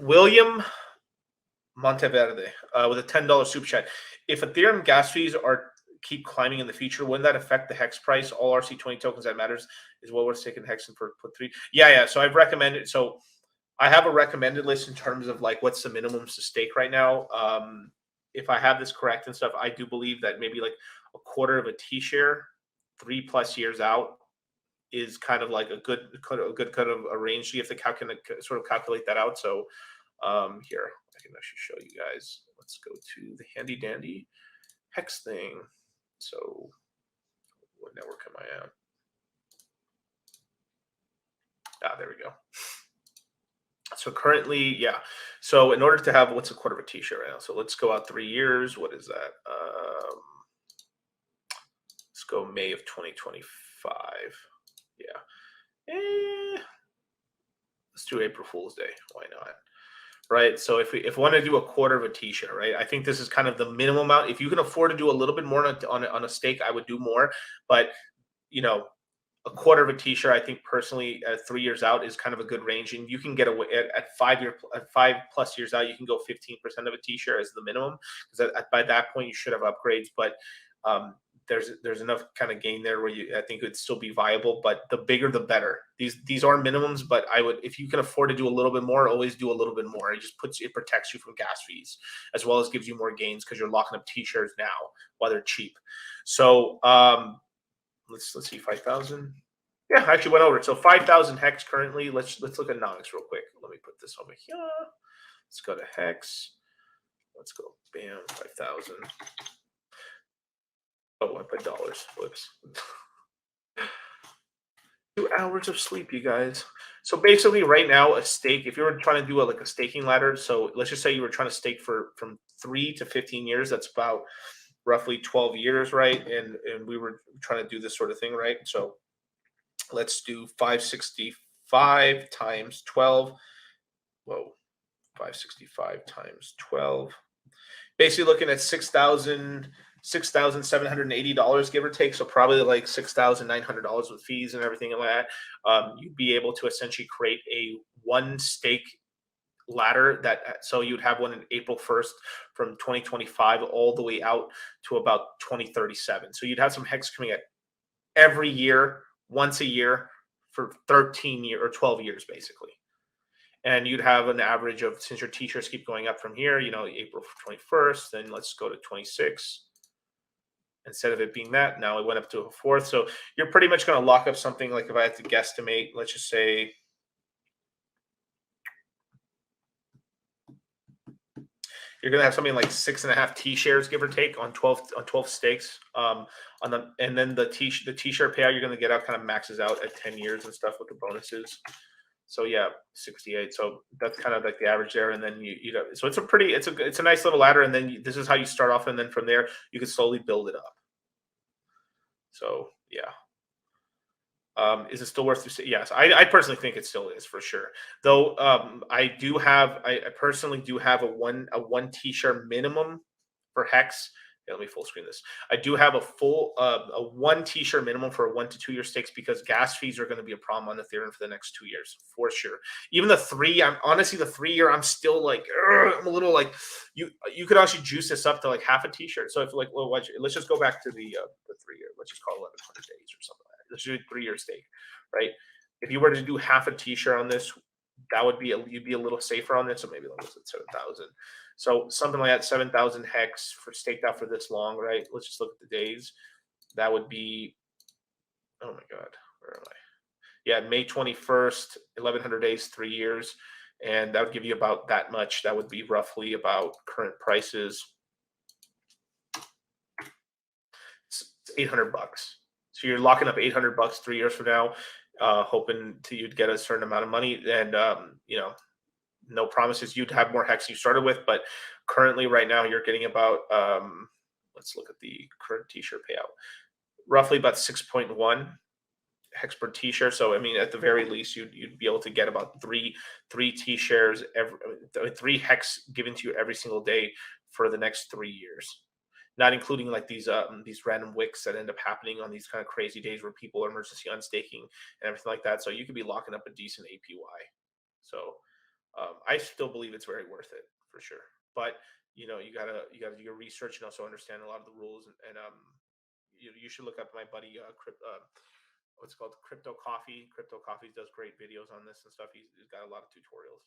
William Monteverde with a $10 super chat. If Ethereum gas fees are keep climbing in the future, wouldn't that affect the hex price? All RC20 tokens that matters is what we're taking hex and for put three. Yeah. So I've recommended. So I have a recommended list in terms of like what's the minimums to stake right now. If I have this correct and stuff, I do believe that maybe like a quarter of a T share, 3+ years out, is kind of like a good kind of a range. So you have to sort of calculate that out. So here I can actually show you guys. Let's go to the handy dandy hex thing. So what network am I on? There we go. So currently, yeah. So in order to have, what's a quarter of a T-shirt right now? So let's go out 3 years. What is that? Let's go May of 2025. Yeah. Let's do April Fool's Day. Why not? Right. So if we want to do a quarter of a T-shirt, right? I think this is kind of the minimum amount. If you can afford to do a little bit more on a stake, I would do more. But a quarter of a T-shirt, I think personally, at 3 years out is kind of a good range, and you can get away at 5+ years out, you can go 15% of a T-shirt as the minimum, because by that point you should have upgrades. But there's enough kind of gain there where I think it would still be viable. But the bigger the better. These are minimums, but I would, if you can afford to do a little bit more, always do a little bit more. It protects you from gas fees, as well as gives you more gains because you're locking up T-shirts now while they're cheap. So let's see, 5,000. Yeah, I actually went over it. So 5,000 hex currently. Let's look at Nonix real quick. Let me put this over here. Let's go to hex. Let's go. Bam, 5,000. Oh, I put dollars. Whoops. 2 hours of sleep, you guys. So basically, right now, a stake. If you were trying to do a staking ladder, so let's just say you were trying to stake from 3 to 15 years. That's about roughly 12 years, right? And we were trying to do this sort of thing, right? So let's do 565 times 12. Whoa, 565 times 12. Basically looking at $6,780, give or take. So probably like $6,900 with fees and everything like that. You'd be able to essentially create a one stake ladder so you'd have one in April 1st from 2025 all the way out to about 2037. So you'd have some hex coming at every year, once a year for 13 years or 12 years, basically. And you'd have an average of, since your T-shirts keep going up from here, April 21st, then let's go to 26. Instead of it being that, now it went up to a 4th. So you're pretty much going to lock up something like, if I had to guesstimate, let's just say, you're going to have something like 6.5 T-shares, give or take, on 12 stakes. And then the T-shirt payout you're going to get out kind of maxes out at 10 years and stuff with the bonuses. So yeah, 68. So that's kind of like the average there. And then so it's a nice little ladder. And then this is how you start off, and then from there you can slowly build it up. So yeah. Is it still worth it? Yes, I personally think it still is, for sure. Though I personally do have a one T-shirt minimum for hex. Yeah, let me full screen this. I do have a one T-shirt minimum for a 1 to 2 year stakes, because gas fees are going to be a problem on Ethereum for the next 2 years, for sure. Even the 3, honestly the 3 year, I'm still like, I'm a little like, you could actually juice this up to like half a T-shirt. So if let's just go back to the 3 year. Let's just call it 1,100 days or something like that. Let's do a 3 year stake, right? If you were to do half a T-shirt on this, that would be you'd be a little safer on this. So maybe let's at 7,000. So something like that, 7,000 hex for staked out for this long, right? Let's just look at the days. That would be, oh my God, where am I? Yeah, May 21st, 1,100 days, 3 years. And that would give you about that much. That would be roughly about current prices. It's $800. So you're locking up $800 3 years from now, hoping you'd get a certain amount of money. And, no promises you'd have more hex you started with, but currently right now you're getting about, let's look at the current T-shirt payout, roughly about 6.1 hex per T-shirt. So I mean, at the very least, you'd be able to get about three T-shares, 3 hex given to you every single day for the next 3 years, not including like these random wicks that end up happening on these kind of crazy days where people are emergency unstaking and everything like that. So you could be locking up a decent APY. So I still believe it's very worth it for sure. But you gotta do your research and also understand a lot of the rules. And you should look up my buddy what's it called Crypto Coffee. Crypto Coffee does great videos on this and stuff. He's got a lot of tutorials.